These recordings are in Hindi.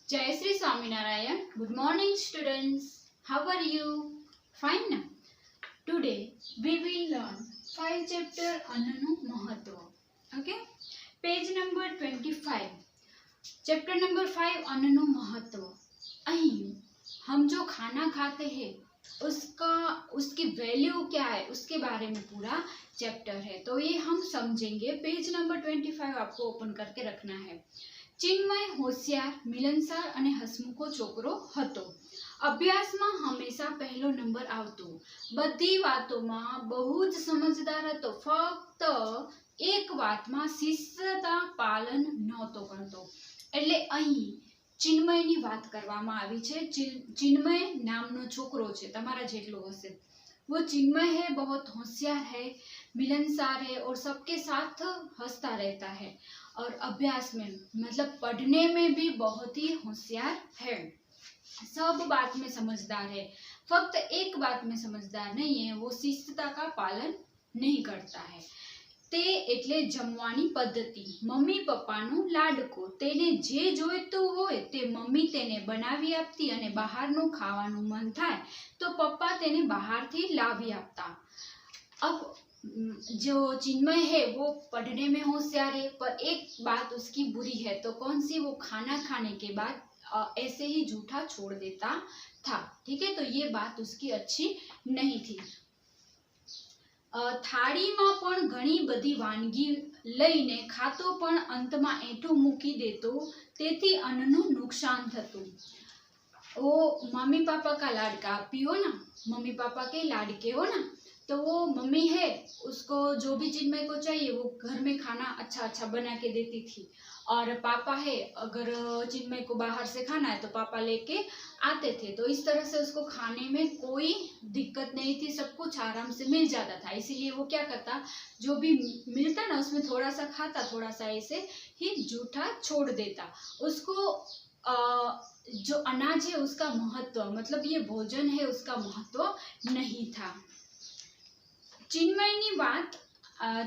Jai Sri Swaminarayan. Good morning, students. How are you? Fine. Today we will learn 5 chapter Annanu Mahatva. Okay. Page number 25. Chapter number 5 Annanu Mahatva. અહીં हम जो खाना खाते हैं उसकी वैल्यू क्या है उसके बारे में पूरा चैप्टर है, तो ये हम समझेंगे। पेज नंबर 25 आपको ओपन करके रखना है। चिन्मय होशियार, मिलनसार અને હસમુખો છોકરો હતો। અભ્યાસમાં હંમેશા પહેલો નંબર આવતો। બધી વાતોમાં બહુ જ સમજદાર હતો। ફક્ત એક વાતમાં શિસ્તતા પાલન નહોતો કરતો। એટલે અહીં चिन्मयની વાત કરવામાં આવી છે। चिन्मय નામનો છોકરો છે, તમારા જેટલો હશે। वो चिन्मय है, बहुत होशियार है, मिलनसार है और सबके साथ हंसता रहता है और अभ्यास में मतलब पढ़ने में भी बहुत ही होशियार है। सब बात में समझदार है, फक्त एक बात में समझदार नहीं है, वो शिस्तता का पालन नहीं करता है। તે એટલે જમવાની પદ્ધતિ। મમ્મી પપ્પાનો લાડકો। તેને જે જોઈતું હોય તે મમ્મી તેને બનાવી આપતી અને બહારનું ખાવાનું મન થાય તો પપ્પા તેને બહારથી લાવી આપતા। अब जो चिन्मय है वो पढ़ने में होशियार है, पर एक बात उसकी बुरी है, तो कौन सी? वो खाना खाने के बाद ऐसे ही जूठा छोड़ देता था। ठीक है, तो ये बात उसकी अच्छी नहीं थी। થાળીમાં પણ ઘણી બધી વાનગી લઈને ખાતો પણ અંતમાં એઠું મૂકી દેતો, તેથી અન્નનું નુકસાન થતું। वो मम्मी पापा का लाडका पियो ना, मम्मी पापा के लाडके हो ना, तो वो मम्मी है उसको जो भी चिन्मय को चाहिए वो घर में खाना अच्छा अच्छा बना के देती थी। और पापा है, अगर चिन्मय को बाहर से खाना है तो पापा लेके आते थे। तो इस तरह से उसको खाने में कोई दिक्कत नहीं थी, सब कुछ आराम से मिल जाता था। इसीलिए वो क्या करता, जो भी मिलता ना उसमें थोड़ा सा खाता, थोड़ा सा ऐसे ही जूठा छोड़ देता। उसको जो अनाज है उसका महत्व, मतलब ये भोजन है उसका महत्व नहीं था। चिन्मयनी बात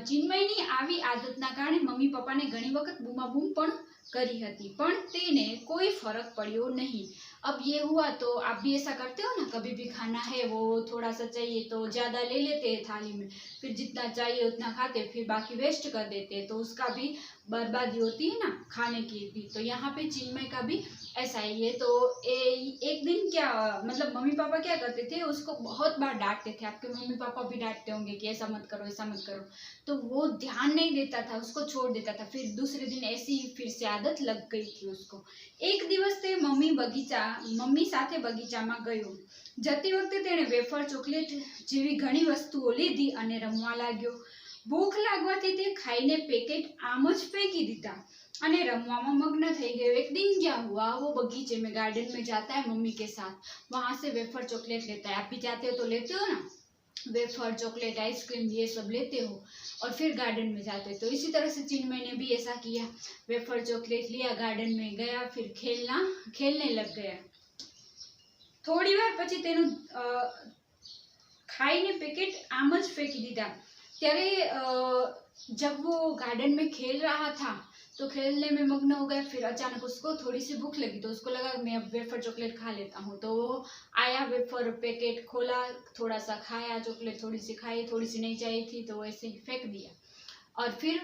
चिन्मयनी આવી આદતના કારણે મમ્મી પપ્પાને ઘણી વખત બૂમાબૂમ પણ કરી હતી, પણ તેને कोई फर्क पड़ियो नहीं। अब ये हुआ तो आप भी ऐसा करते हो ना, कभी भी खाना है वो थोड़ा सा चाहिए तो ज़्यादा ले लेते हैं थाली में, फिर जितना चाहिए उतना खाते, फिर बाकी वेस्ट कर देते, तो उसका भी बर्बादी होती है ना खाने की भी। तो यहाँ पे चिन्मय का भी ऐसा ही है। तो एक दिन क्या मतलब मम्मी पापा क्या करते थे, उसको बहुत बार डांटते थे। आपके मम्मी पापा भी डांटते होंगे कि ऐसा मत करो, ऐसा मत करो, तो वो ध्यान नहीं देता था, उसको छोड़ देता था। फिर दूसरे दिन ऐसी ही फिर से आदत लग गई थी उसको। एक दिवस ते मम्मी साथे बगीचाમાં ગયો। જતી વખતે તેણે વેફર, ચોકલેટ જેવી ઘણી વસ્તુઓ લીધી અને રમવા લાગ્યો। ભૂખ लागवाથી તે ખાઈને પેકેટ આમ જ ફેંકી દીધા અને રમવામાં મગ્ન થઈ ગયો। एक दिन क्या हुआ, वो बगीचे में गार्डन में जाता है मम्मी के साथ, वहां से वेफर चॉकलेट लेता है। आप भी जाते हो तो लेते हो ना, वेफर चॉकलेट आइसक्रीम ये सब लेते हो और फिर गार्डन में जाते हो। तो इसी तरह से चिन्मय ने भी ऐसा किया, वेफर चॉकलेट लिया, गार्डन में गया, फिर खेलने लग गया। थोड़ी बार पछी तेनु खाईने पैकेट आम ज फेंकी दीधा। त्यारे जब वो गार्डन में खेल रहा था तो खेलने में मग्न हो गया। फिर अचानक उसको थोड़ी सी भूख लगी, तो उसको लगा मैं अब वेफर चॉकलेट खा लेता हूँ। तो वो आया, वेफर पैकेट खोला, थोड़ा सा खाया, चॉकलेट थोड़ी सी खाई, थोड़ी सी नहीं चाहिए थी तो ऐसे ही फेंक दिया और फिर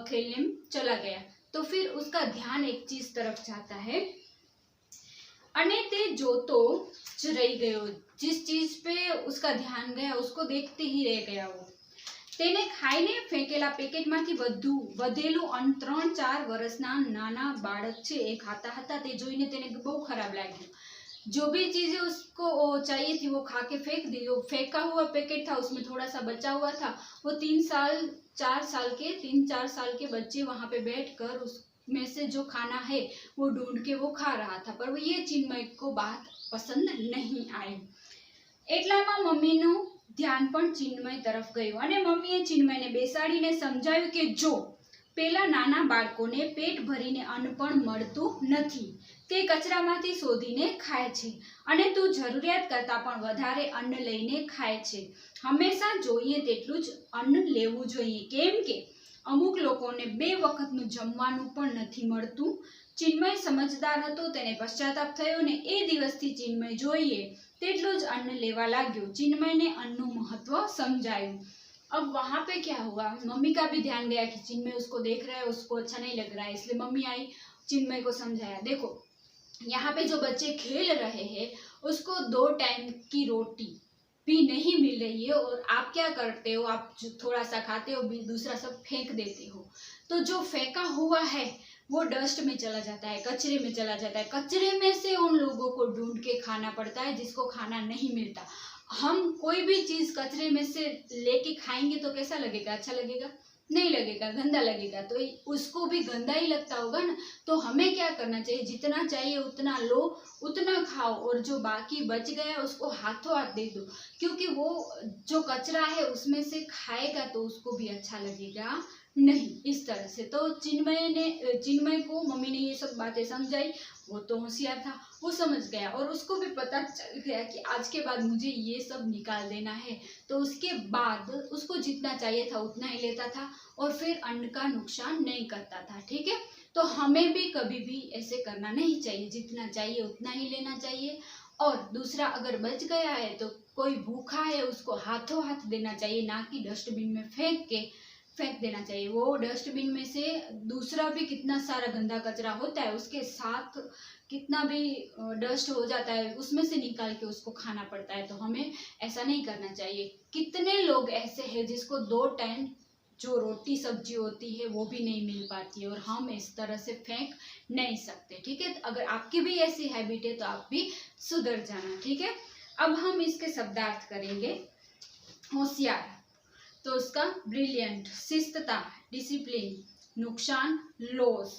खेलने में चला गया। तो फिर उसका ध्यान एक चीज तरफ जाता है अने ते जोतो ज रही गयो। जिस चीज पे उसका ध्यान गया उसको देखते ही रह गया। वो તેને ખાઈને ફેંકેલા પેકેટમાંથી વધેલું અન્ન 3-4 વર્ષના નાના બાળક છે એ ખાતા હતા। તે જોઈને તેને બહુ ખરાબ લાગ્યું। जो भी चीजें उसको चाहिए थी वो खा के फेंक दी। वो फेंका हुआ पैकेट था, उसमें थोड़ा सा बचा हुआ था। वो 3-4 साल के बच्चे वहां पे बैठकर उसमें से जो खाना है वो ढूंढ के वो खा रहा था, पर वो ये चिन्मय को बात पसंद नहीं आई। એટલામાં મમ્મીનું ध्यान पण चिन्मय तरफ गयो અને મમ્મીએ चिन्मयને બેસાડીને સમજાવ્યું કે જો પેલા નાના બાળકોને પેટ ભરીને અન્ન પણ મળતું નથી, તે કચરામાંથી શોધીને ખાય છે અને તું જરૂરિયાત કરતાં પણ વધારે અન્ન લઈને ખાય છે। હંમેશા જોઈએ તેટલું જ અન્ન લેવું જોઈએ, કેમ કે અમુક લોકોને 2 વખતનું જમવાનું પણ નથી મળતું. ચિન્મય સમજદાર હતો, તેને પશ્ચાતાપ થયો ને એ દિવસથી ચિન્મય જોઈએ તેટલું જ અન્ન લેવા लाग्यो. चिन्मय ने अन्नનું महत्व समझाયું. अब वहां पे क्या हुआ, मम्मी का भी ध्यान गया कि चिन्मय उसको देख रहा है, उसको अच्छा नहीं लग रहा है, इसलिए मम्मी आई, चिन्मय को समझाया, देखो यहाँ पे जो बच्चे खेल रहे हैं उसको 2 टाइम की रोटी भी नहीं मिल रही है और आप क्या करते हो, आप जो थोड़ा सा खाते हो दूसरा सब फेंक देते हो, तो जो फेंका हुआ है वो डस्ट में चला जाता है, कचरे में चला जाता है, कचरे में से उन लोगों को ढूंढ के खाना पड़ता है जिसको खाना नहीं मिलता. हम कोई भी चीज कचरे में से लेके खाएंगे तो कैसा लगेगा, अच्छा लगेगा, नहीं लगेगा, गंदा लगेगा, तो उसको भी गंदा ही लगता होगा ना. तो हमें क्या करना चाहिए, जितना चाहिए उतना लो, उतना खाओ और जो बाकी बच गया उसको हाथों हाथ दे दो, क्योंकि वो जो कचरा है उसमें से खाएगा तो उसको भी अच्छा लगेगा नहीं. इस तरह से तो चिन्मय को मम्मी ने ये सब बातें समझाई. वो तो होशियार था, वो समझ गया और उसको भी पता चल गया कि आज के बाद मुझे ये सब निकाल देना है. तो उसके बाद उसको जितना चाहिए था उतना ही लेता था और फिर अन्न का नुकसान नहीं करता था. ठीक है, तो हमें भी कभी भी ऐसे करना नहीं चाहिए, जितना चाहिए उतना ही लेना चाहिए. और दूसरा, अगर बच गया है तो कोई भूखा है उसको हाथों हाथ देना चाहिए, ना कि डस्टबिन में फेंक देना चाहिए. वो डस्टबिन में से दूसरा भी कितना सारा गंदा कचरा होता है, उसके साथ कितना भी डस्ट हो जाता है, उसमें से निकाल के उसको खाना पड़ता है. तो हमें ऐसा नहीं करना चाहिए. कितने लोग ऐसे हैं जिसको 2 टाइम जो रोटी सब्जी होती है वो भी नहीं मिल पाती है और हम इस तरह से फेंक नहीं सकते. ठीक है, अगर आपकी भी ऐसी हैबिट है तो आप भी सुधर जाना. ठीक है, अब हम इसके शब्दार्थ करेंगे. होशियार तो उसका ब्रिलियंट, शिस्तता डिसिप्लिन, नुकसान लॉस,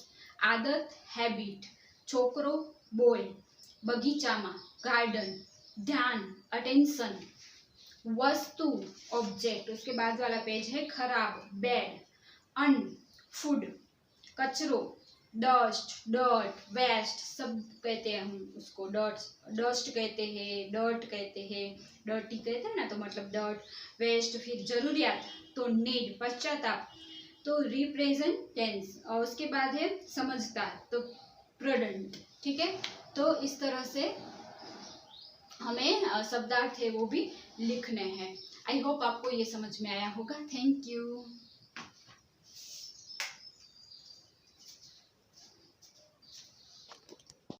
आदत हैबिट, छोकरो बॉय, बगीचामा गार्डन, ध्यान अटेंशन, वस्तु ऑब्जेक्ट, उसके बाद वाला पेज है खराब बैड, अन्न फूड, कचरो डस्ट डर्ट वेस्ट, सब कहते हैं हम उसको. डस्ट कहते हैं, डर्ट कहते हैं, डर्टी कहते हैं ना, तो मतलब डर्ट वेस्ट. फिर जरूरियात तो नीड, पश्चाताप तो रिप्रेजेंट टेंस, और उसके बाद है समझदार तो प्रूडेंट. ठीक है, तो इस तरह से हमें शब्दार्थ है वो भी लिखने हैं. आई होप आपको ये समझ में आया होगा. Thank you.